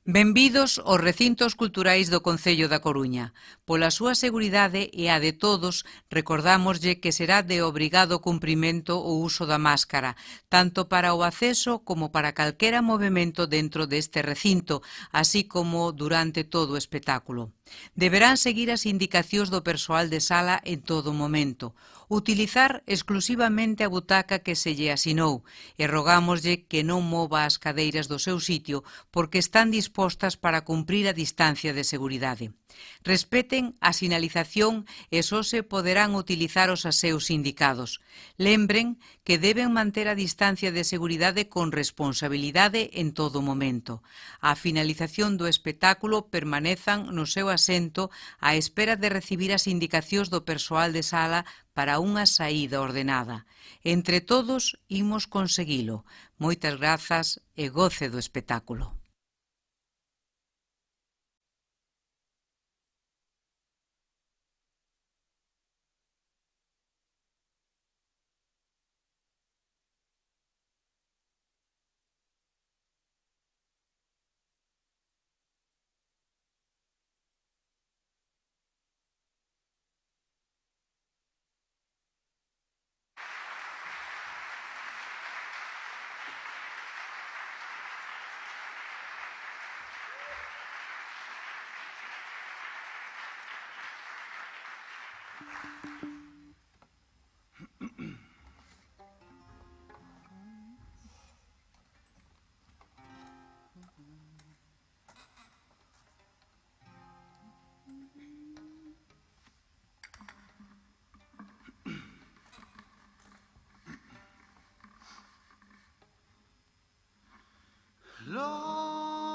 Benvidos aos recintos culturais do Concello da Coruña. Pola súa seguridade e a de todos, recordámoslle que será de obrigado cumprimento o uso da máscara, tanto para o acceso como para calquera movimento dentro deste recinto, así como durante todo o espectáculo. Deberán seguir as indicacións do persoal de sala en todo momento, utilizar exclusivamente a butaca que se lle asinou e rogámoslle que non mova as cadeiras do seu sitio porque están dispostas para cumprir a distancia de seguridade. Respeten a sinalización e só se poderán utilizar os aseos indicados. Lembren que deben manter a distancia de seguridade con responsabilidade en todo momento. A finalización do espectáculo permanezan no seu asento á espera de recibir as indicacións do persoal de sala para unha saída ordenada. Entre todos imos conseguilo. Moitas grazas e goce do espectáculo.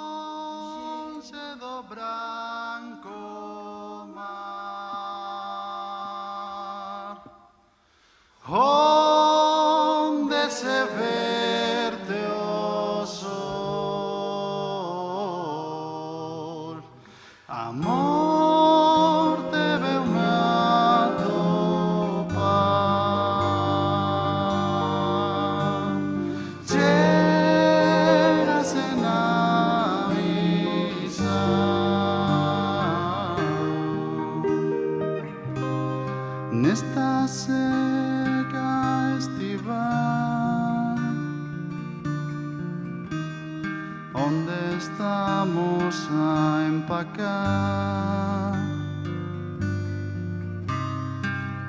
Lonxe do branco mar, onde se verte o sol, amor te veu-me atopar. Chérase na misa, nesta seca estival, onde estamos a empacar,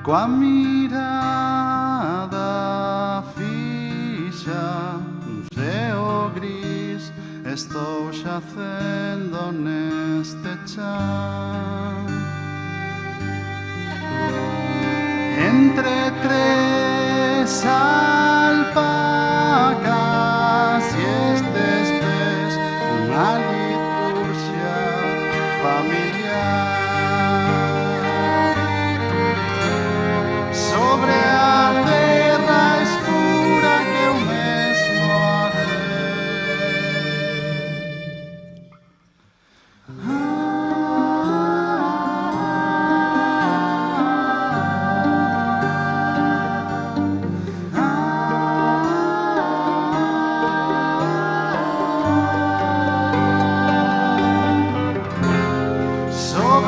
coa mirada fixa nun ceo gris, estou xacendo neste chan. Entre tres alpacas e estes pés, unha liturgia familiar. Sobre a terra escura que eu mesmo sobre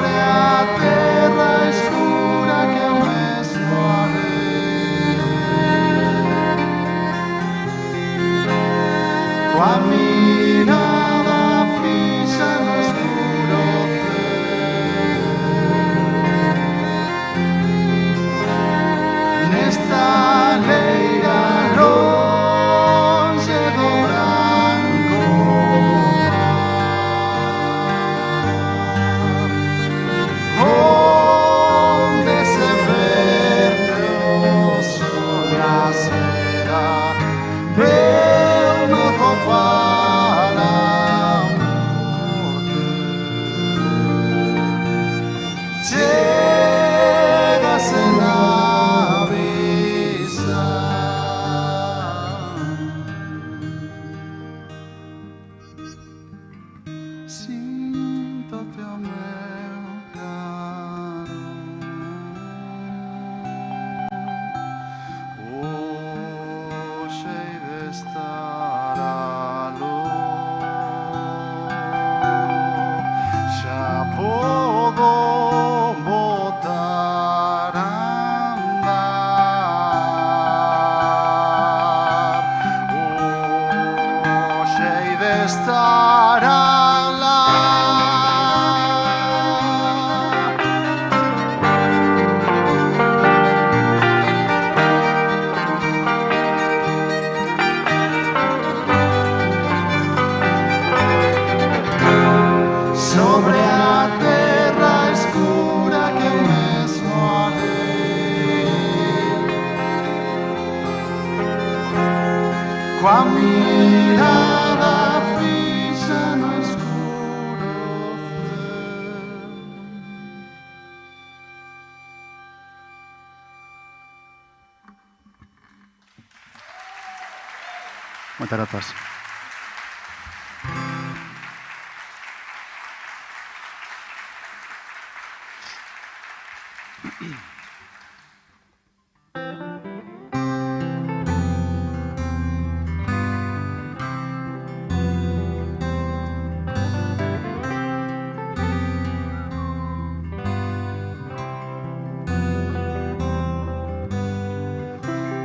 a mirada fixa no escuro ceo. Moitas grazas.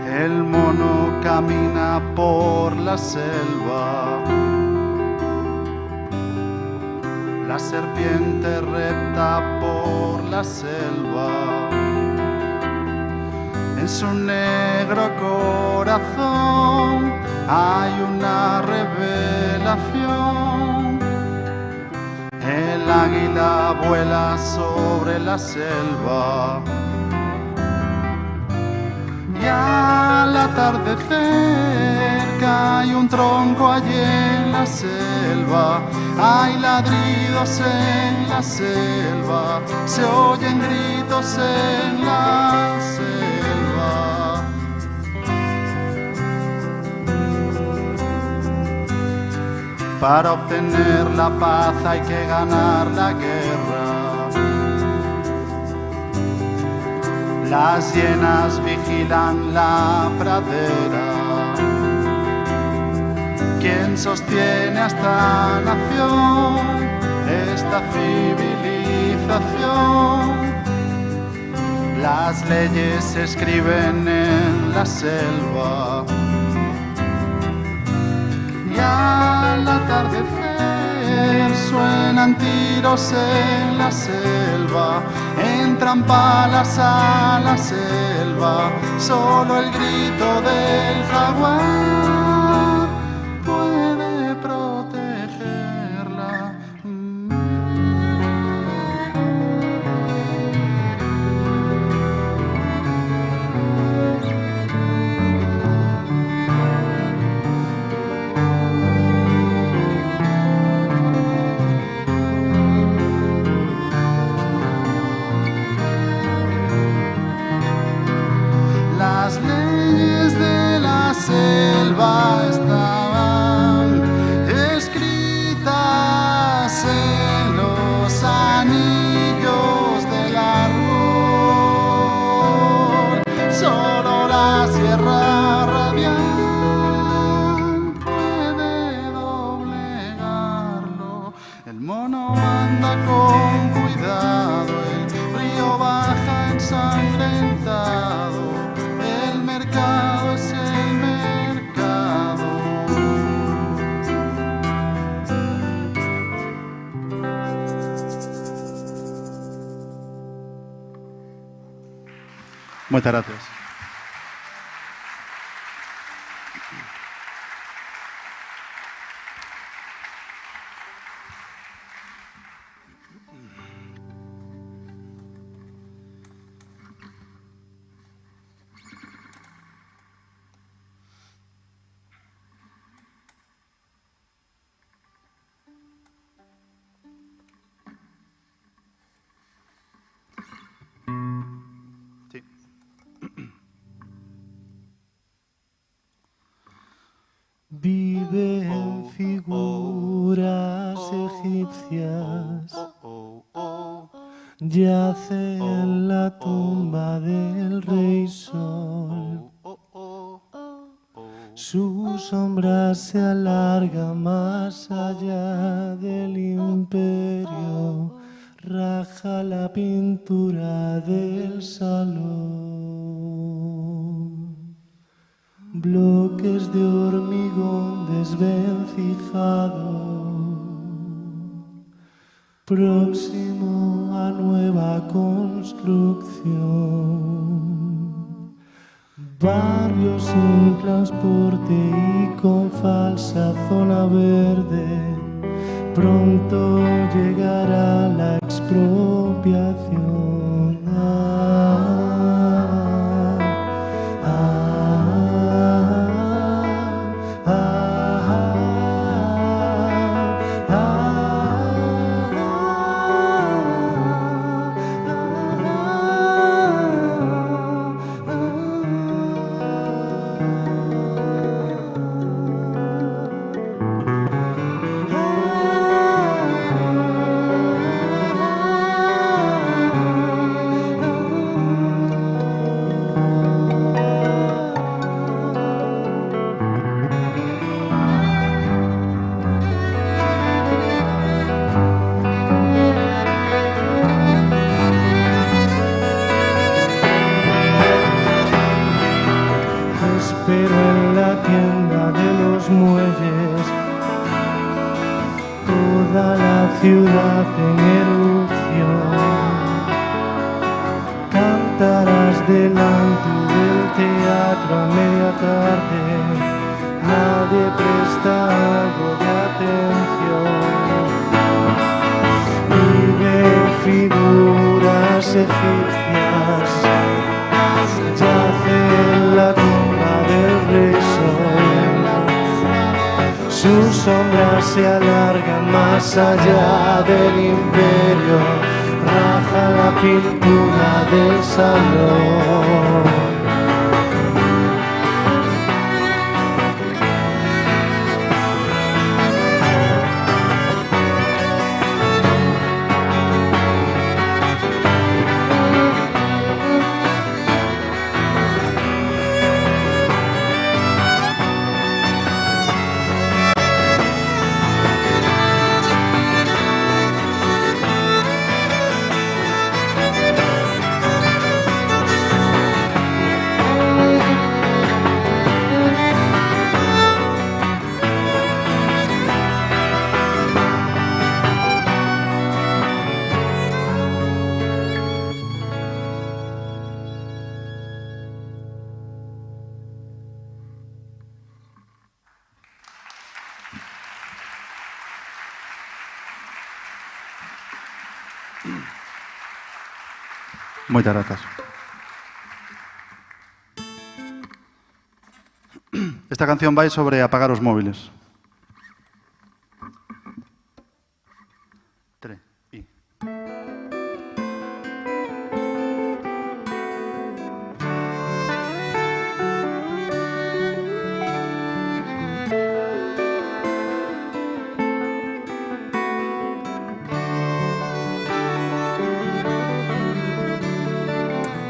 El mono camina por la selva, la serpiente repta por la selva. En su negro corazón hay una revelación. El águila vuela sobre la selva. Y al atardecer cae un tronco allí en la selva. Hay ladridos en la selva, se oyen gritos en la selva. Para obtener la paz hay que ganar la guerra. Las hienas vigilan la pradera. ¿Quién sostiene a esta nación, esta civilización? Las leyes se escriben en la selva. Y al atardecer suenan tiros en la selva. Entran palas a la selva, solo el grito del jaguar puede protegerla. Las leyes de la selva estaban escritas en los anillos del árbol. Solo la sierra radial puede doblegarlo. El mono anda con cuidado, el río baja ensangrentado. El mercado es el mercado. Muchas gracias. Sí. Vive en figuras egipcias, yace en la tumba del rey Sol. Su sombra se alarga más allá del imperio, raja la pintura del salón. Bloques de hormigón desvencijado, próximo a nueva construcción. Barrio sin transporte y con falsa zona verde, pronto llegará la expropiación. Ah, ah, ah. teatro a media tarde, nadie presta algo de atención. Viven figuras egipcias, yace en la tumba del rey Sol. Sus sombras se alargan más allá del imperio, raja la pintura del salón. Moitas grazas. Esta canción vai sobre apagar os móviles.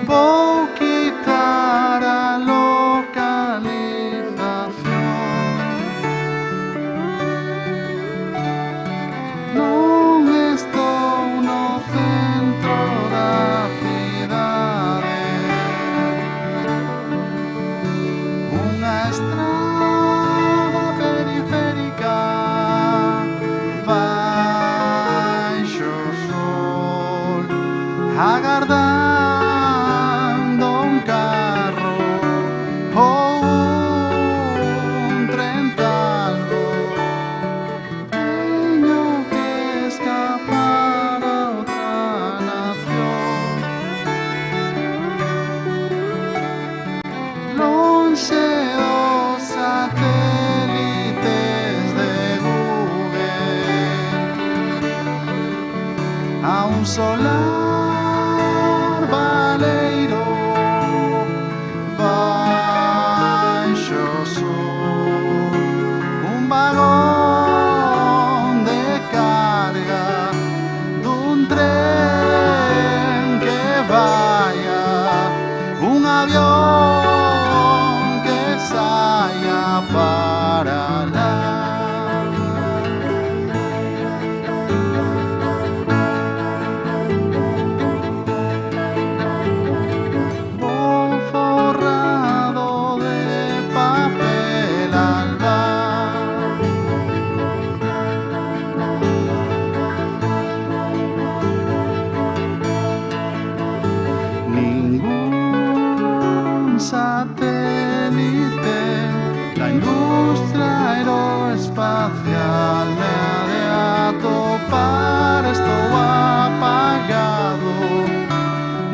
Vou quitar a localización. Non estou no centro da cidade. Unha estrada periférica baixo o sol, agardando un carro ou un tren talgo. Teño que escapar a outra nación, lonxe dos satélites de Google, a un solar baleiro baixo o sol, un vagón de carga dun tren que vaya, un avión que saia para lá. Vou forrado de papel albal, ningún satélite da industria aeroespacial me ha de atopar. Estou apagado,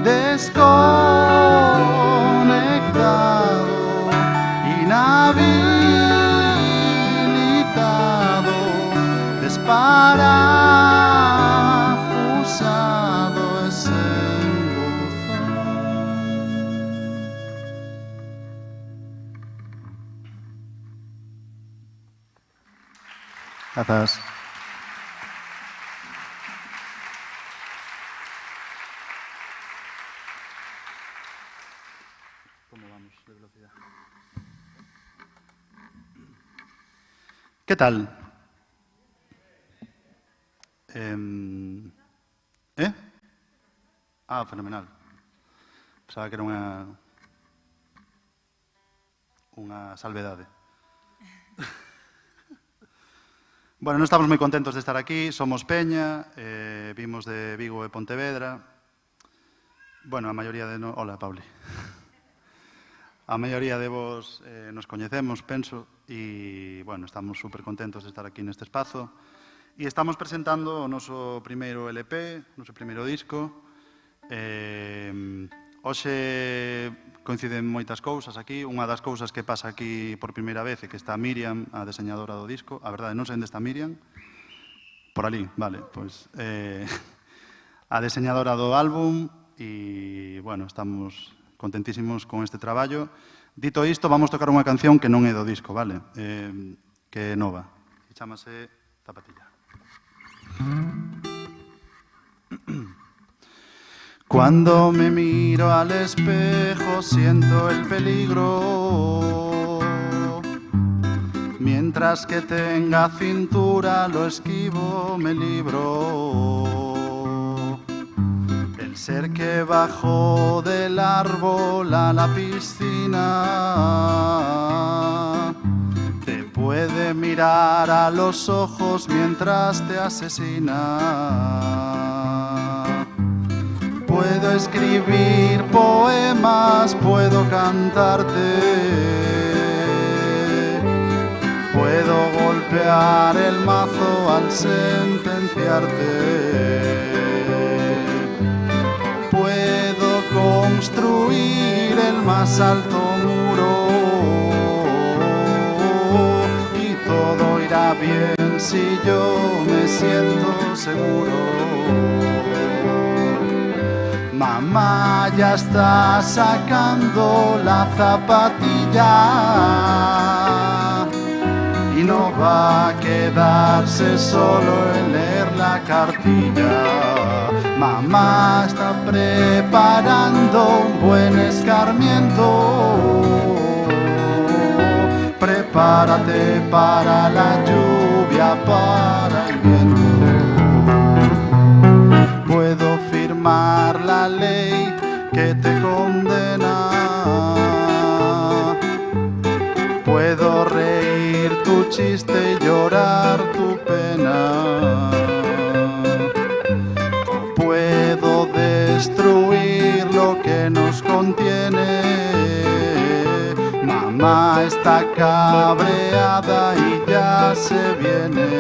desconectado, inhabilitado, desparafusado e sen buzón. Grazas. ¿Qué tal? Ah, fenomenal. Pensaba que era unha salvedade. Bueno, non estamos moi contentos de estar aquí, somos Peña, vimos de Vigo e Pontevedra. Bueno, a maioría de... Hola, Pauli. A maioría de vos nos coñecemos, penso, e, bueno, estamos super contentos de estar aquí neste espazo. E estamos presentando o noso primeiro LP, o noso primeiro disco. Hoxe coinciden moitas cousas aquí. Unha das cousas que pasa aquí por primeira vez é que está Miriam, a diseñadora do disco. A verdade, non sei onde está Miriam. Por ali, vale, pois... a diseñadora do álbum e, bueno, estamos contentísimos con este traballo. Dito isto, vamos tocar unha canción que non é do disco, vale? Que é nova. E chamase Zapatilla. Cuando me miro al espejo siento el peligro. Mientras que tenga cintura lo esquivo, me libro. El ser que bajó del árbol a la piscina te puede mirar a los ojos mientras te asesina. Puedo escribir poemas, puedo cantarte, puedo golpear el mazo al sentenciarte. Puedo construir el más alto muro y todo irá bien si yo me siento seguro. Mamá ya está sacando la zapatilla y no va a quedarse solo en leer la cartilla. Mamá está preparando un buen escarmiento. Prepárate para la lluvia, para el viento. Puedo firmar la ley que te condena. Puedo reír tu chiste y llorar tu pena. Puedo destruir lo que nos contiene. Mamá está cabreada y ya se viene.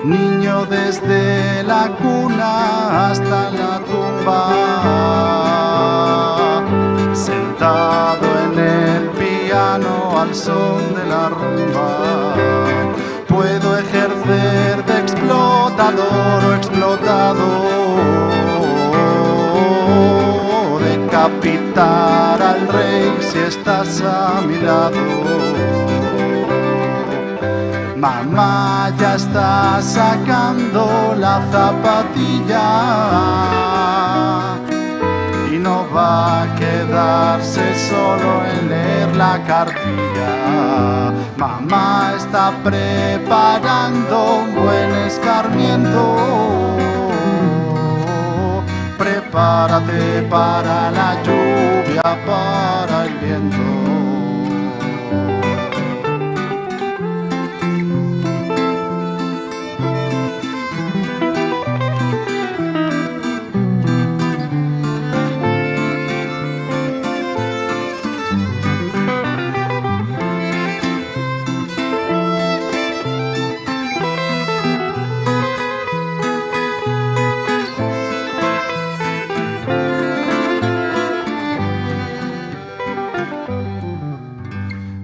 Niño desde la cuna hasta la tumba, sentado en el piano al son de la rumba. Puedo ejercer de explotador o explotado, decapitar al rey si estás a mi lado. Mamá ya está sacando la zapatilla y no va a quedarse solo en leer la cartilla. Mamá está preparando un buen escarmiento. Prepárate para la lluvia, para el viento.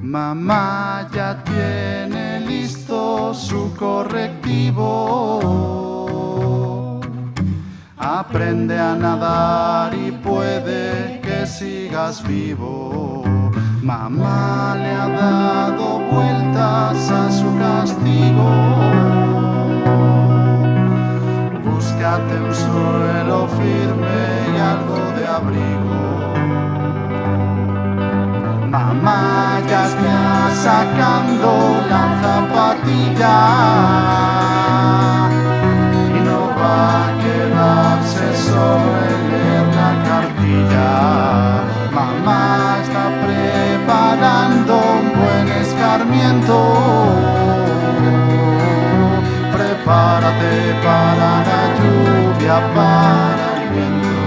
Mamá ya tiene listo su correctivo. Aprende a nadar y puede que sigas vivo. Mamá le ha dado vueltas a su castigo. Búscate un suelo firme y algo de abrigo. Mamá ya está sacando la zapatilla y no va a quedarse solo en leer la cartilla. Mamá está preparando un buen escarmiento. Prepárate para la lluvia, para el viento.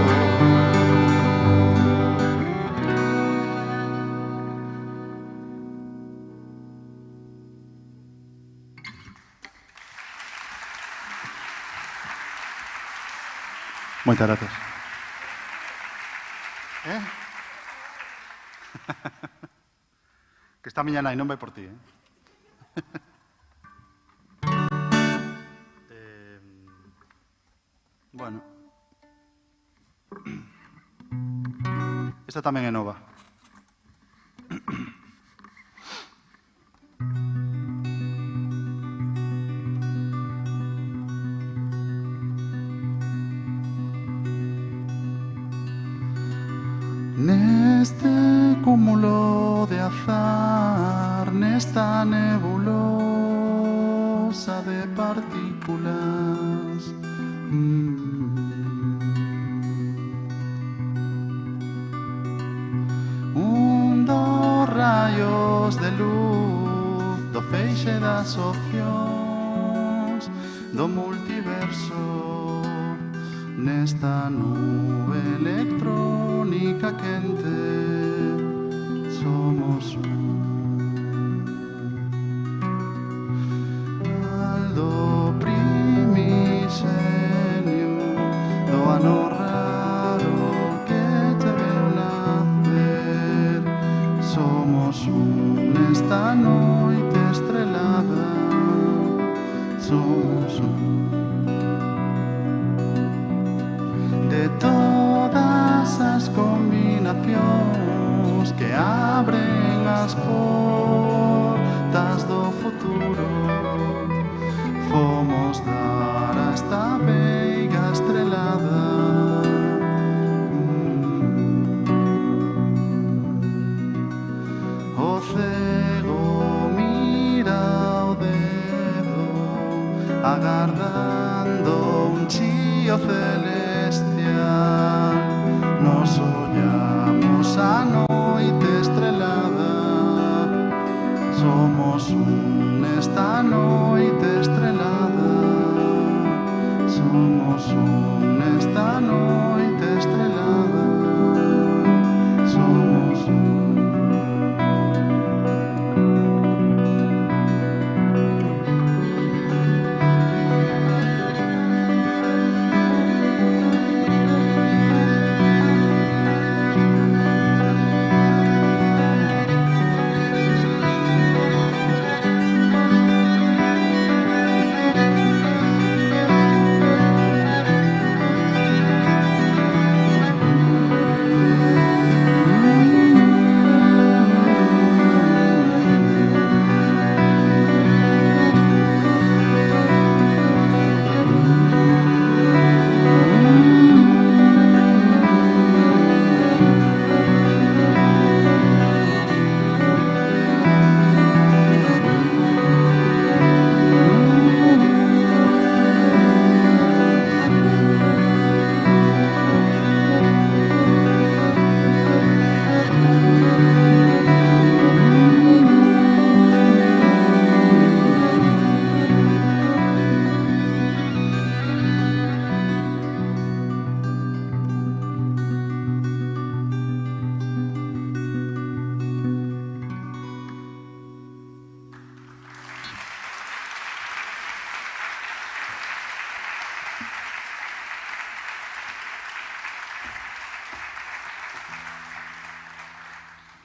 Moitas gracias. Que está a miña nai, non vai por ti, Bueno. Esta tamén é nova. Neste cúmulo de azar, nesta nebulosa de partículas, un dos raios de luz do feixe das opcións do multiverso, nesta nube electrónica quente somos Aldo primigenio do ano raro que te veu nacer, somos nesta noite estrelada, somos de todas as combinacións que abren as portas do futuro, fomos dar a esta veiga estrelada. O cego mira o dedo agardando un chío celestial, nos ollamos a noite estrelada, somos nesta noite estrelada, somos nesta noite estrelada, somos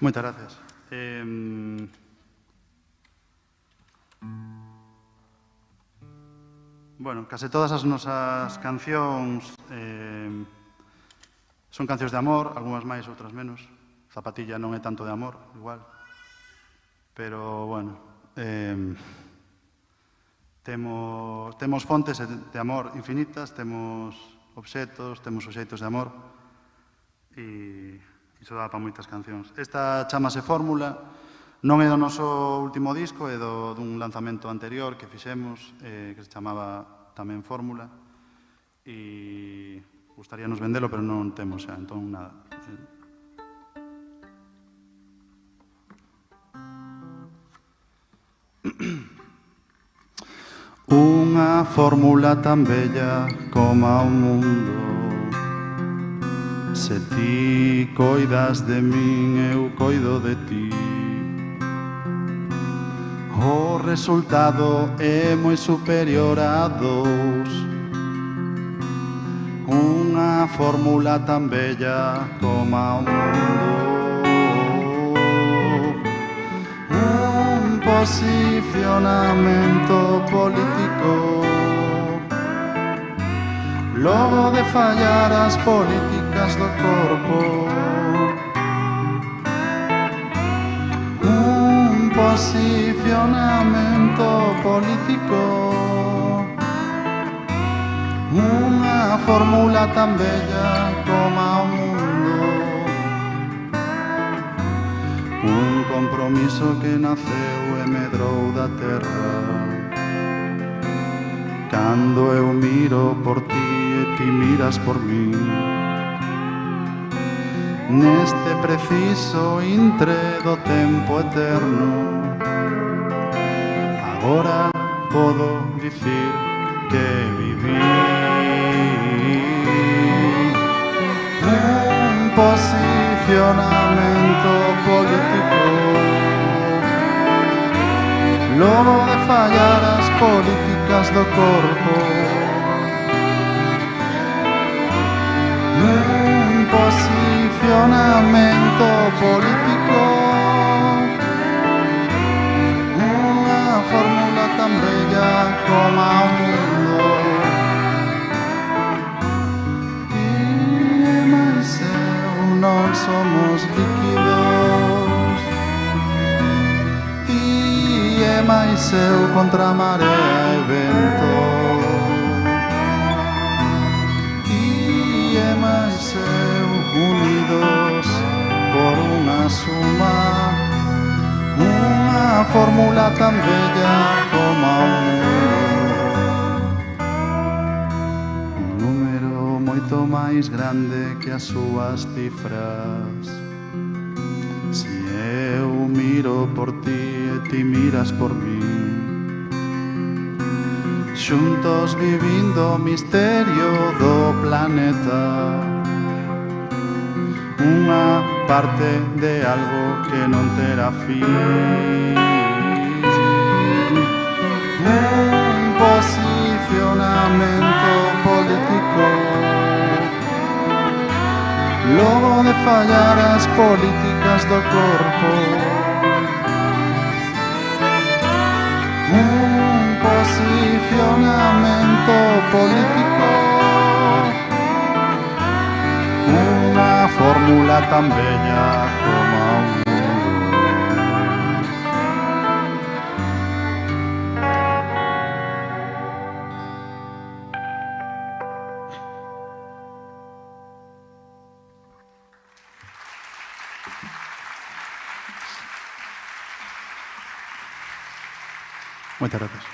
Moitas gracias. Bueno, case todas as nosas cancións son cancións de amor, algunhas máis, outras menos. Zapatilla non é tanto de amor, igual. Pero, bueno, temos fontes de amor infinitas, temos obxetos, temos suxeitos de amor e iso dá para moitas cancións. Esta chamase Fórmula, non é do noso último disco, é dun lanzamento anterior que fixemos, que se chamaba tamén Fórmula, e gustaríanos vendelo, pero non temos xa, entón nada. Unha fórmula tan bella como o mundo, se ti coidas de min, eu coido de ti. O resultado é moi superior a 2. unha fórmula tan bella como o mundo, un posicionamento político. Logo de fallar as políticas do corpo, un posicionamento político, unha fórmula tan bella como o mundo, un compromiso que naceu e medrou da terra. Cando eu miro por ti e ti miras por mí, neste preciso intre do tempo eterno, agora podo dicir que viví un posicionamento político. Logo de fallar as políticas do corpo, un posicionamento político, unha fórmula tan bella como o mundo. Ti e máis eu non somos líquidos, e máis eu contra a marea e vento, ti e máis eu unidos por unha suma, unha fórmula tan bella como o mundo, un número moito máis grande que as súas cifras. Si eu miro por ti e ti miras por mí, xuntos vivindo o misterio do planeta, unha parte de algo que non terá fin, un posicionamento político. Logo de fallar as políticas do corpo, un posicionamento político, unha fórmula tan bella como o mundo. Muchas gracias.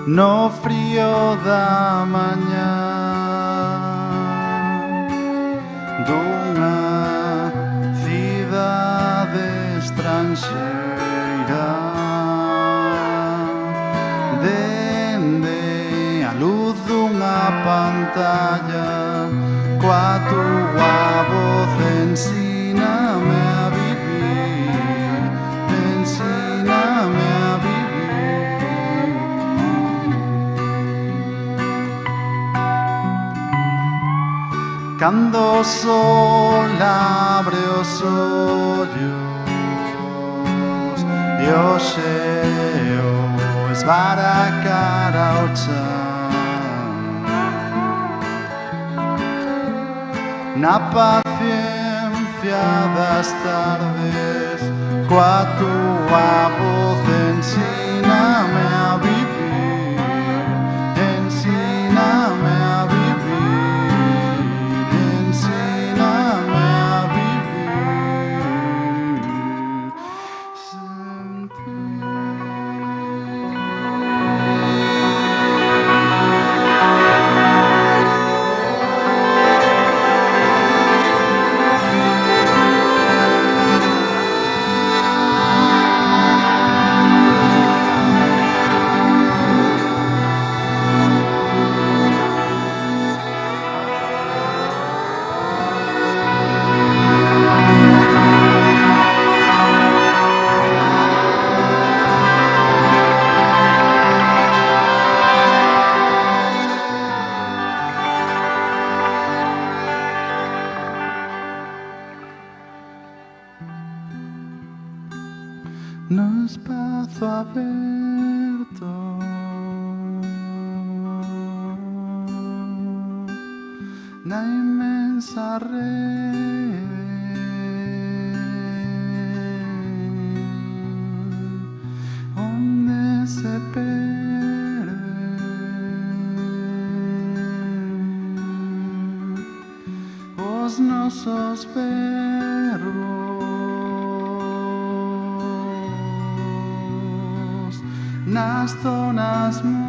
No frío da mañá dunha cidade estranxeira, dende a luz dunha pantalla, coa túa voz ensíname a vivir, ensíname a vivir. Cando o sol abre os ollos e o xeo esvara a cara ao chan, na paciencia das tardes, coa túa voz ensíname a vivir, ensíname a vivir, ensíname no espazo aberto, na inmensa rede onde se perde os nosos verbos nas zonas mortas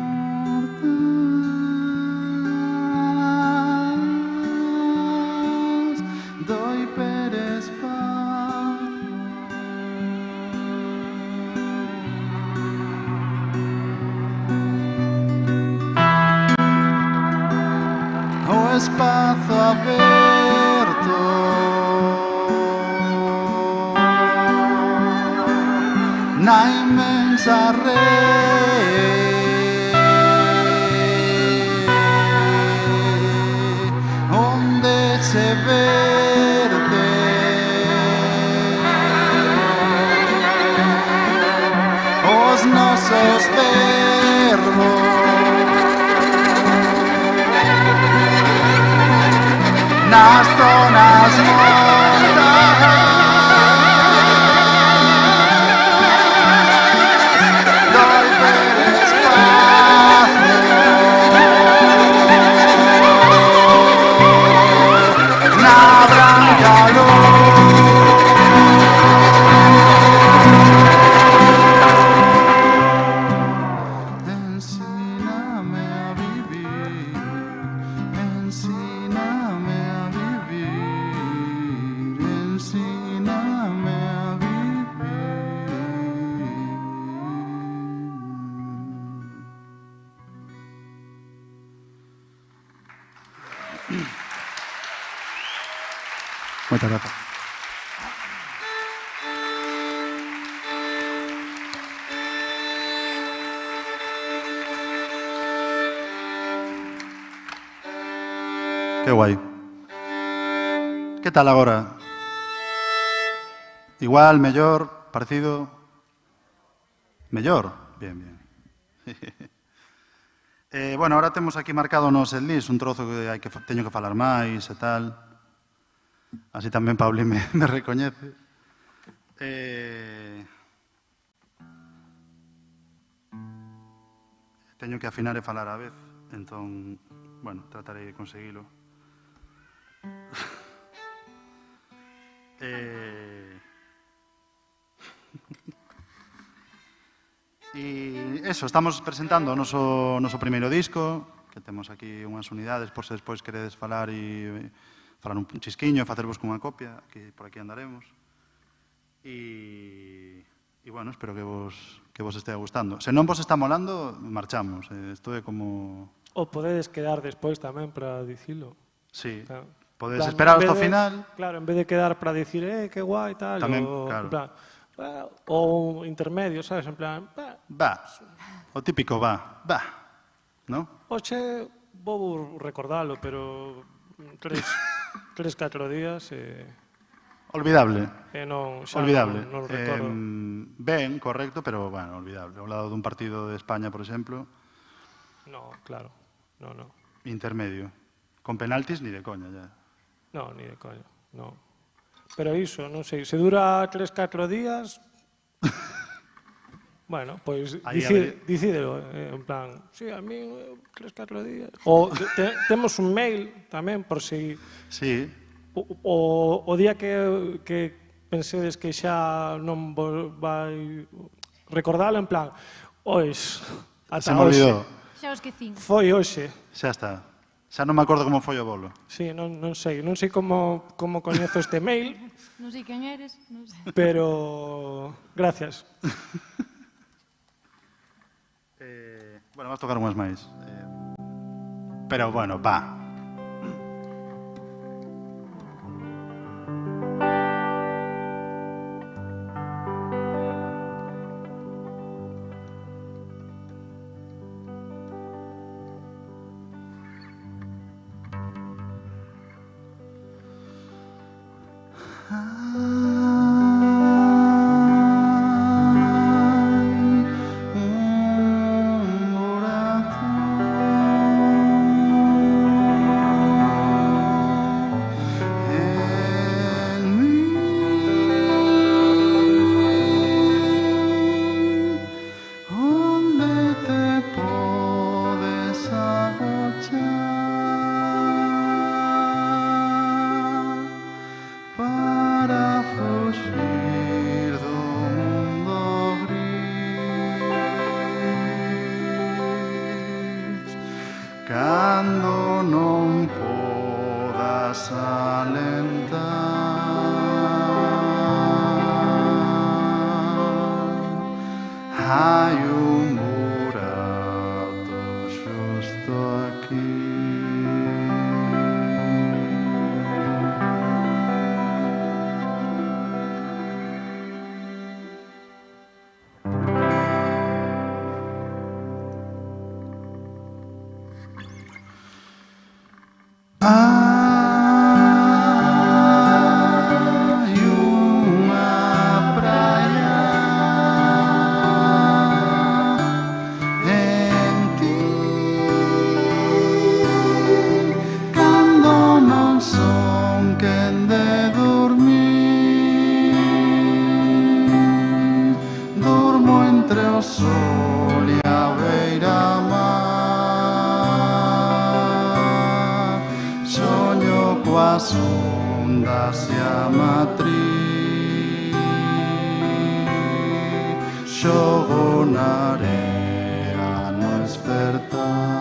do hiperespacio. O espazo aberto na inmensa rede onde se verde os nosos verbos nas zonas mortas do hiperespacio, na branca luz. Ensíname a vivir, ensíname a vivir, ensíname a vivir. Moitas gracias. Qué guai. Que tal agora? Igual, mellor, parecido? Mellor? Bien, bien. Bueno, ahora temos aquí marcado no setlist un trozo que teño que falar máis e tal. Así tamén Pauli me recoñece. Teño que afinar e falar á vez. Entón, bueno, tratarei de conseguilo. E eso, estamos presentando o noso primeiro disco, que temos aquí unhas unidades, por se despois queredes falar e falar un chisquiño, facervos cunha copia, que por aquí andaremos. E bueno, espero que vos estea gustando. Se non vos está molando, marchamos. Isto é como... O podedes quedar despois tamén para dicilo. Sí, Claro. podedes esperar hasta o final. Claro, en vez de quedar para dicir, que guai, tal. Tamén, o, claro. En plan, o intermedio, sabes? En plan, Va, o típico va, ¿no? Oxe, vou recordalo, pero 3, 4 días Olvidable. Non, xa Olvidable. non recordo. Ben, correcto, pero, bueno, olvidable. Ao lado dun partido de España, por exemplo, No, claro, no. intermedio. Con penaltis ni de coña, ya. No, ni de coña, no. Pero iso, non sei, se dura 3, 4 días, bueno, pois dicídelo, en plan, sí, a mí 3, 4 días. O temos un mail tamén, por si... Sí. O día que pensedes que xa non vos vai recordalo, en plan, ois, Se me olvidou. Xa o esquecín. foi hoxe. Xa está. Xa non me acordo como foi o bolo. Sí, non sei como coñezo este mail, Non sei quen eres, non sei. pero gracias. Bueno, vamos tocar unhas máis. Pero, bueno, va. desalentar. Hai un burato xusto aquí. Hai unha praia en ti, cando non son quen de dormir, durmo entre o sol e a beira-mar, soño coas ondas e a matriz, xogo na area no despertar.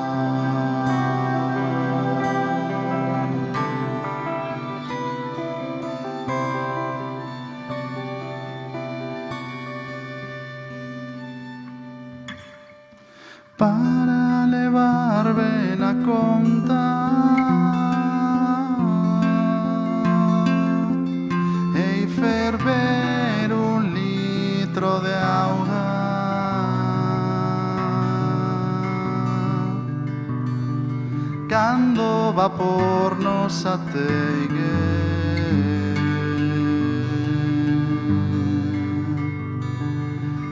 Para levar ben a conta e ferver un litro de auga, cando o vapor nos ateigue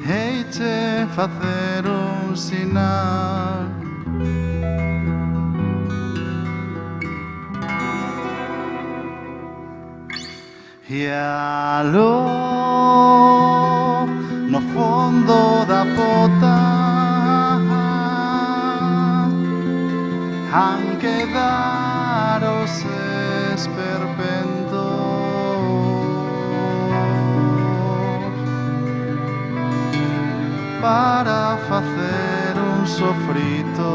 heiche facer un sinal. E aló no fondo da pota han quedar os esperpentos para facer un sofrito.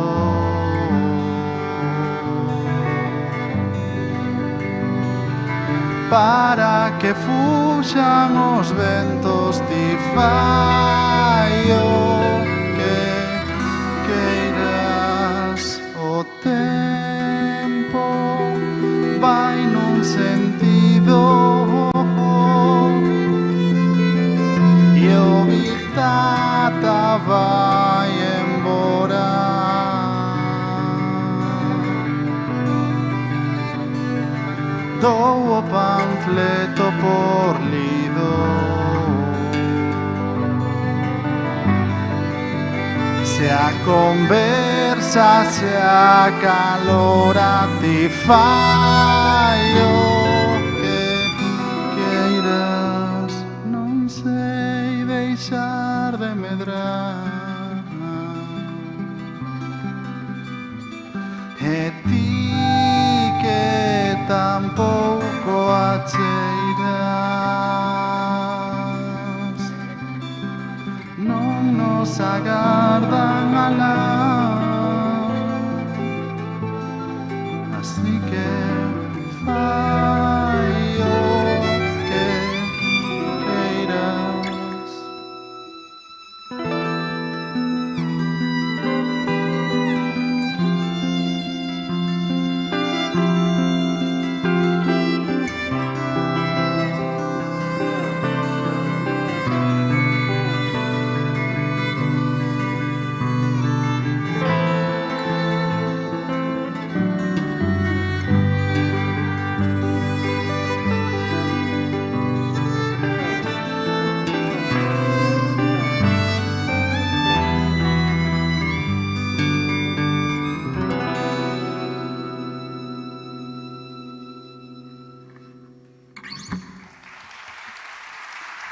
Para que fuxan os ventos, ti fai o que queiras. O tempo vai nun sentido e o bitata vai embora. Dou o panfleto por lido, se a conversa se acalora, ti fai o que queiras, non sei deixar de medrar. E ti que tampouco acheiras, non nos agardan alá, así que fai o que queiras.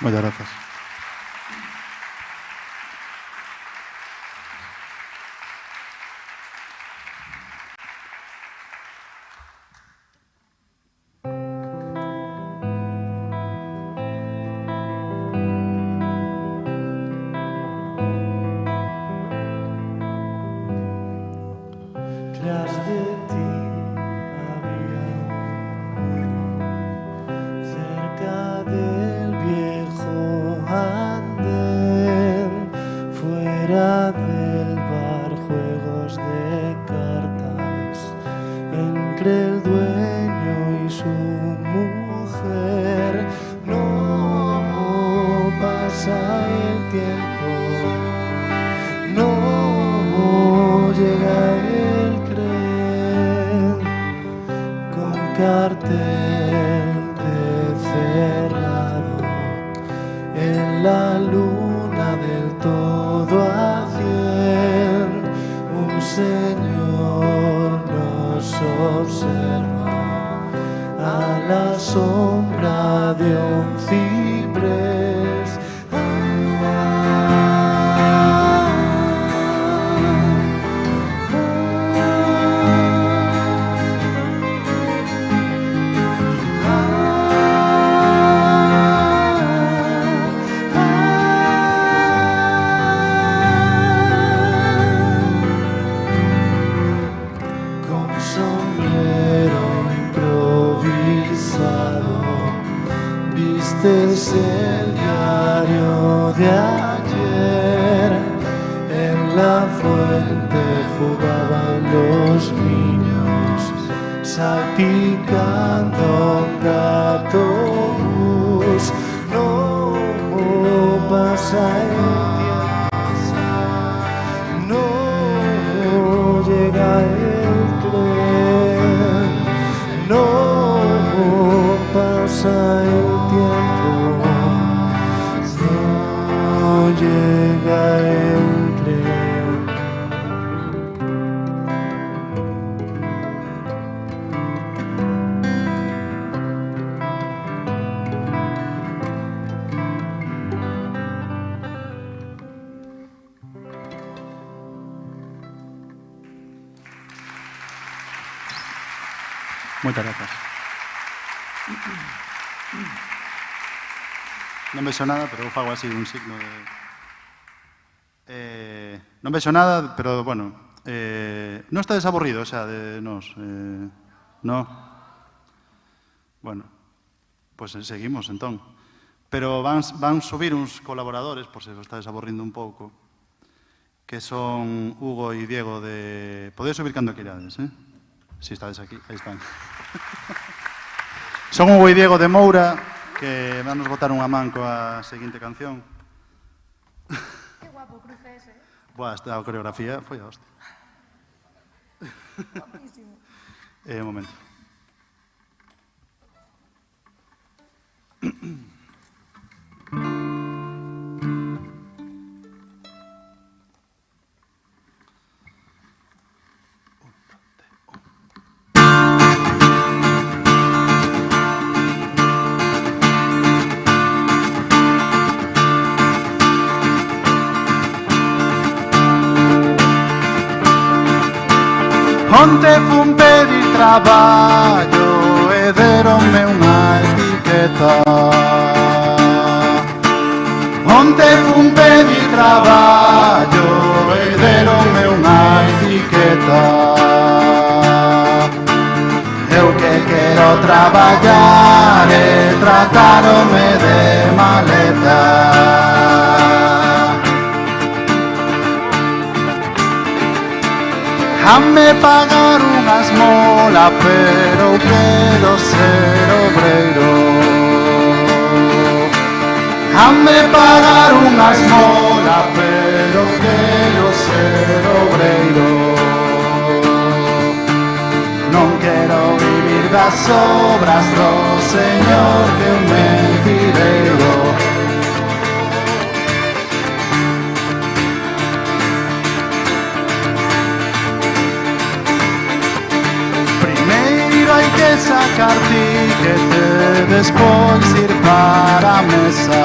Muchas gracias. Tras de ti había un mujer, no pasa el tiempo, no llega el creer, con cartel de cerrado en la luna del todo a 100, un señor nos observa a la sombra de un ciprés. Vistes el diario de ayer, en la fuente jugaban los niños, salpicando un gatos, no pasa el tiempo, no llega el creer, no pasa el tiempo, no llega el creer. Moitas grazas. Non vexo nada, pero fago así un signo de... non vexo nada, pero, bueno, non está desaburrido, xa, de nos, no? Bueno, pois pues seguimos, entón. Pero van subir uns colaboradores, por se os está desaburrindo un pouco, que son Hugo e Diego de... Podedes subir cando queirades, Si estades aquí, aí están. Son Hugo e Diego de Moura, que van nos botar unha man coa seguinte canción. Que guapo cruce ese, Boa, esta coreografía foi a hostia. Guapísimo. Un momento. Onte fun pedir traballo e deronme unha etiqueta. Onte fun pedir traballo e deronme unha etiqueta. Eu que quero traballar e tratarome de maleta. Hame pagar unha esmola, pero quero ser obreiro. Hame pagar unha esmola, pero quero ser obreiro. Non quero vivir das obras do Señor que un mentireiro. Hai que sacar tiquete, despois ir para a mesa.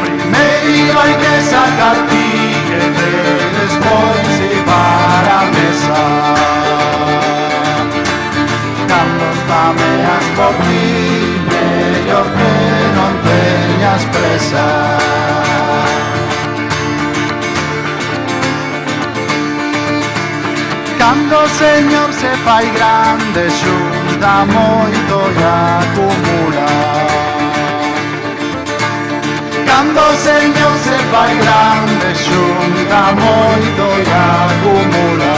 Primeiro hai que sacar tiquete, despois ir para a mesa. Cando espameas por ti, mellor que non teñas presa. Cando o Señor se fai grande, xunta moito e acumula. Cando o Señor se fai grande, xunta moito e acumula.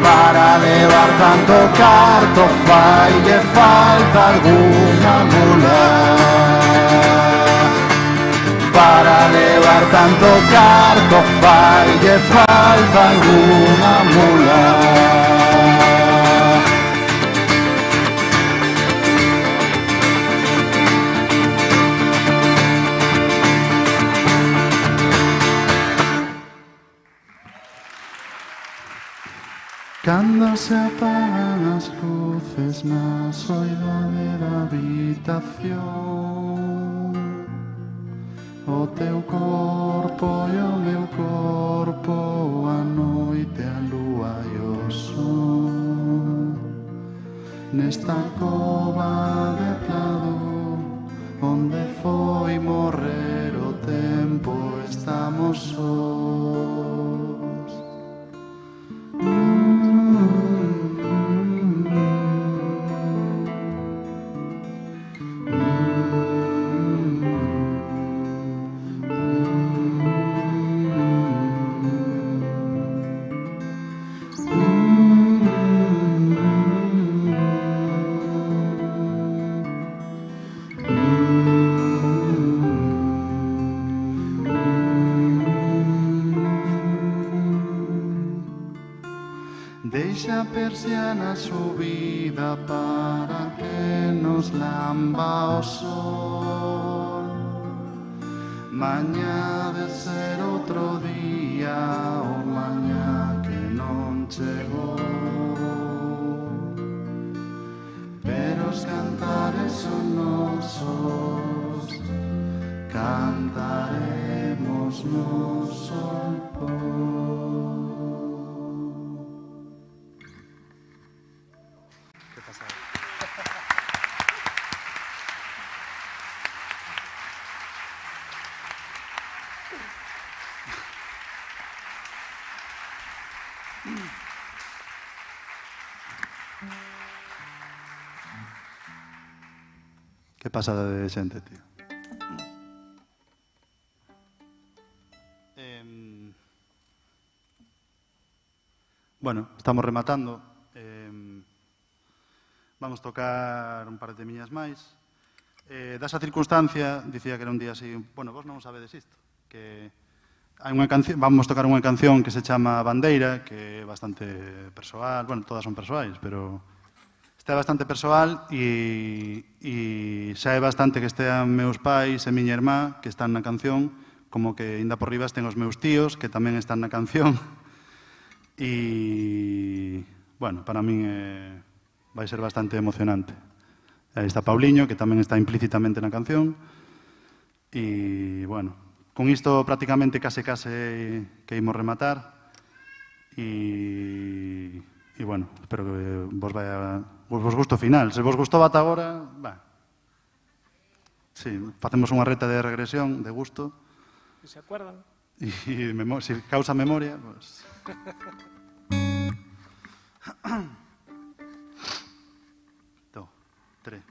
Para levar tanto carto faille falta alguna mula. Para levar tanto carto faille falta alguna mula. Cando se apagan as luces na soidade da habitación, o teu corpo e o meu corpo, a noite, a lúa e o sol, nesta cova de prado onde foi morrer o tempo, estamos sós. Deixa a persiana subida para que nos lamba o sol. Mañá de ser outro día, o mañá que non chegou. Pero os cantares son nosos, cantaremos no sol pó. Que pasada de xente, tío. Bueno, estamos rematando. Vamos tocar un par de temiñas máis. Dasa circunstancia, dicía que era un día así... Bueno, vos non sabedes isto. Que hai unha canción, vamos tocar unha canción que se chama Bandeira, que é bastante persoal. Bueno, todas son persoais, pero... Esta é bastante persoal e xa é bastante que estean meus pais e miña irmá que están na canción, como que ainda por riba estén os meus tíos que tamén están na canción e, bueno, para min vai ser bastante emocionante. Aí está Pauliño, que tamén está implícitamente na canción e, bueno, con isto prácticamente case que imos rematar e bueno, espero que vos gusto final. Se vos gustou ata agora, va. Sí, facemos unha reta de regresión, de gusto. Se acuerdan? E se causa memoria, pues... Do, 3.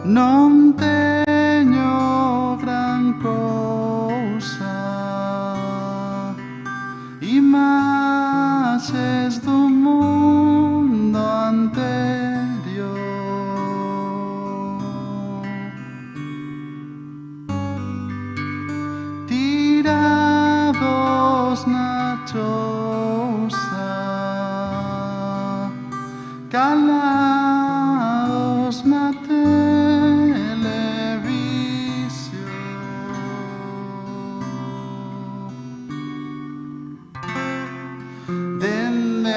Non teño gran cousa, imaxes do mundo anterior, tirados na chousa, calados na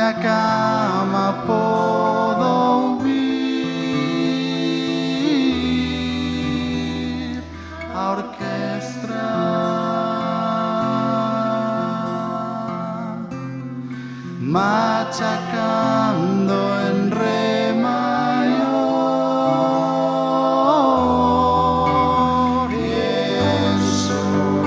a cama podo ouvir a orquestra machacando en re maior y en sol.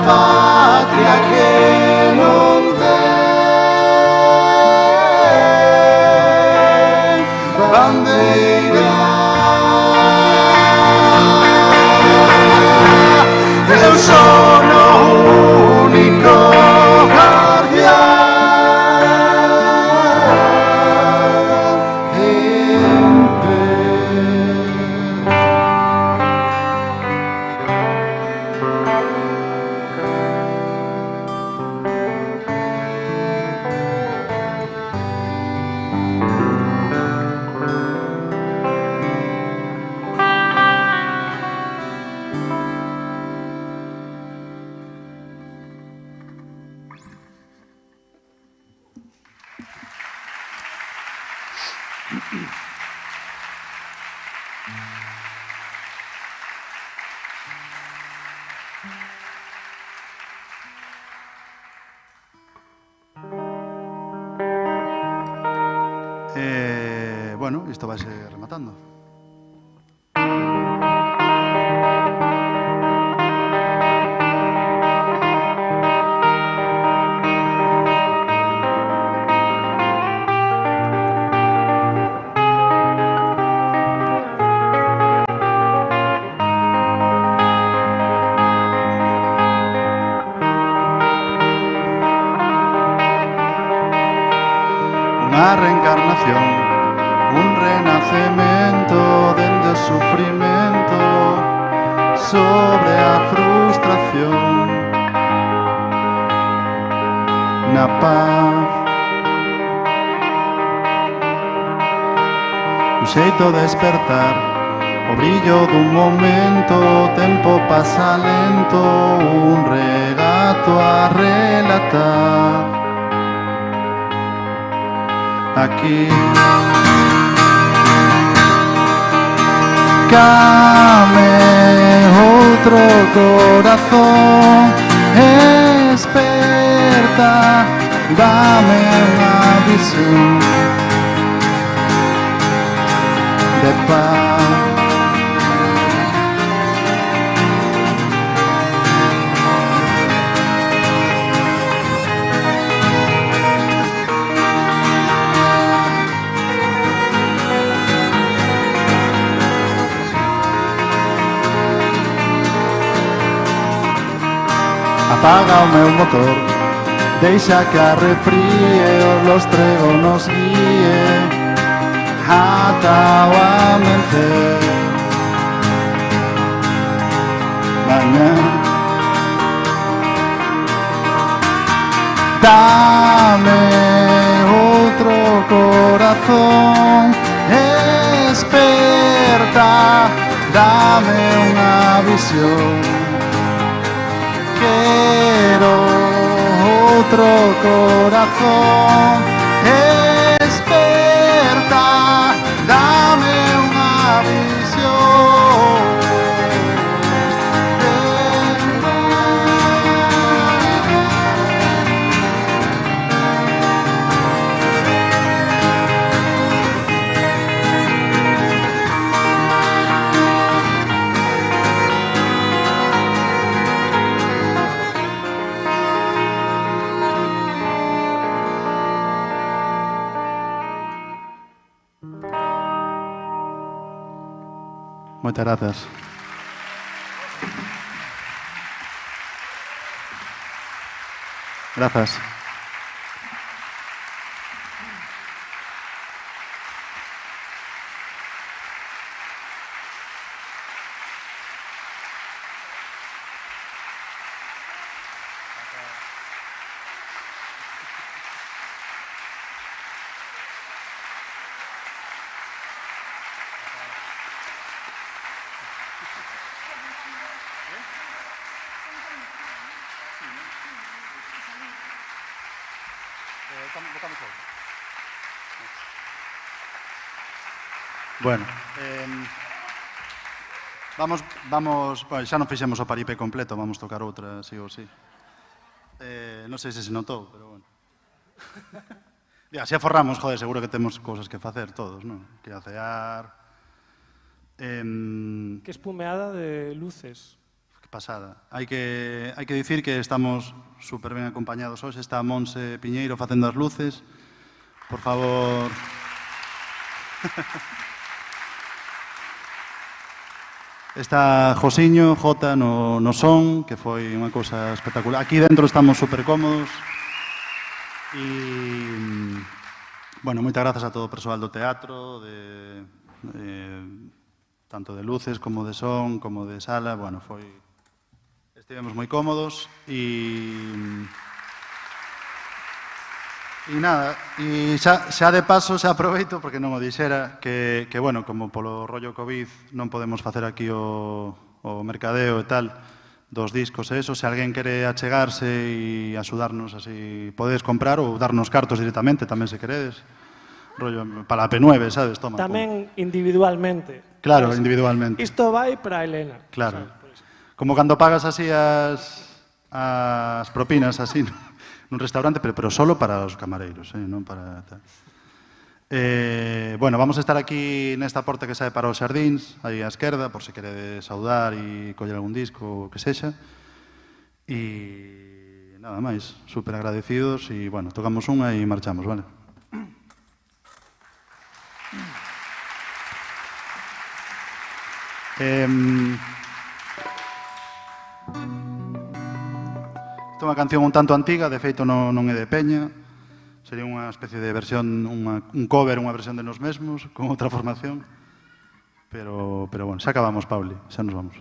patria que non ten bandeira. Eu son o único guardián en pé. Bueno, isto vai ser rematando. Unha reencarnación, un renacemento dende o sufrimento sobre a frustración. Na paz, un xeito de despertar, o brillo dun momento, o tempo pasa lento, un regato a relatar. Aquí came outro corazón, esperta, dame unha visión de paz. Apaga o meu motor, deixa que arrefríe, o lostrego nos guíe ata o amencer. Mañá dame outro corazón, esperta, dame unha visión. Quiero otro corazón, esperta, dame una visión. Moitas grazas. Grazas. Bueno, vamos, bueno, xa non fixemos o paripé completo, vamos tocar outra, sí ou sí. Non sei se se notou, pero bueno. Diga, se aforramos, joder, seguro que temos cousas que facer todos, non? Que acear. Que espumeada de luces. pasada. Hai que dicir que estamos super ben acompañados hoxe. Está Monse Piñeiro facendo as luces. Por favor... Está Josiño, Jota, no son, que foi unha cousa espectacular. Aquí dentro estamos super cómodos. E, bueno, moitas grazas a todo o persoal do teatro, tanto de luces, como de son, como de sala. Bueno, estivemos moi cómodos E nada, e xa de paso xa aproveito, porque non o dixera, que bueno, como polo rollo COVID non podemos facer aquí o mercadeo e tal dos discos e eso, se alguén quere achegarse e axudarnos así, podedes comprar ou darnos cartos directamente, tamén se queredes, rollo para a P9, sabes, toma. Tamén individualmente. Claro, individualmente. Isto vai para Elena. Claro. Como cando pagas así as propinas así, nun restaurante, pero solo para os camareiros, non para tal. Bueno, vamos a estar aquí nesta porta que sae para os xardíns, aí á esquerda, por se queredes saudar e coller algún disco, o que sexa. E nada máis, super agradecidos e, bueno, tocamos unha e marchamos, vale? Esta é unha canción un tanto antiga, de feito non é de Peña, sería unha especie de versión, un cover, unha versión de nos mesmos, con outra formación, pero bueno, xa acabamos, Pauli, xa nos vamos.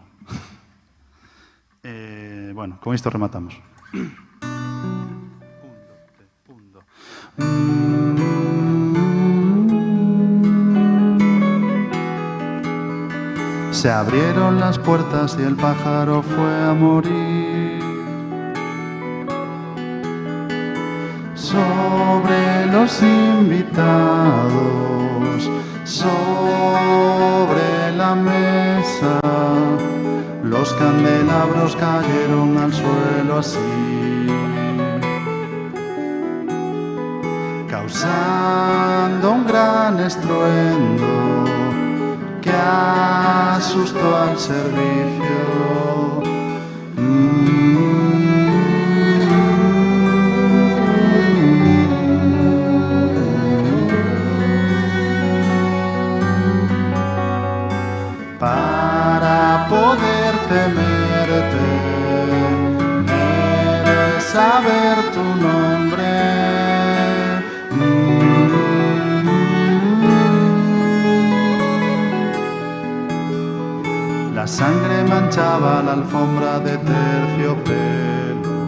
Bueno, con isto rematamos. Se abrieron las puertas y el pájaro fue a morir. Sobre los invitados, sobre la mesa, los candelabros cayeron al suelo así, causando un gran estruendo que asustó al servicio. Para poder temerte, debes saber tu nombre. La sangre manchaba la alfombra de terciopelo.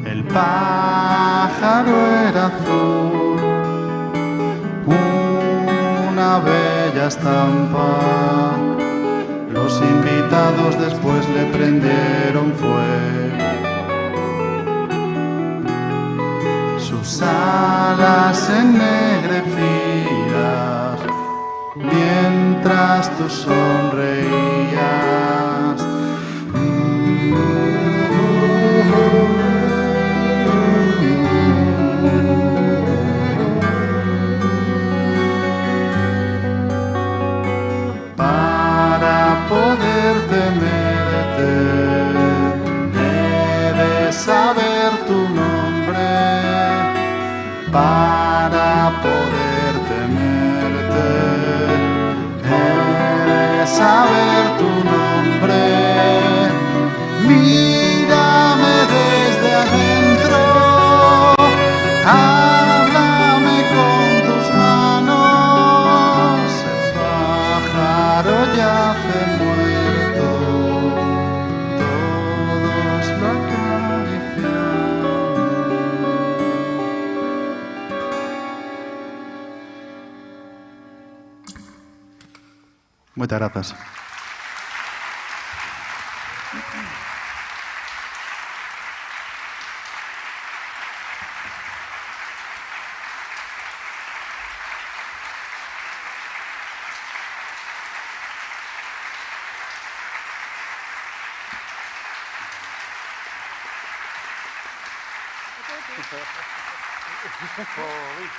El pájaro era azul, una bella estampa. Los invitados después le prendieron fuego. Sus alas ennegrecidas mientras tú sonreías. Para poder temerte, debes saber tu nombre. Para poder temerte, debes saber tu nombre. Mírame desde adentro, háblame con tus manos. El pájaro yace muerto, todos lo acarician. Moitas grazas. Covid.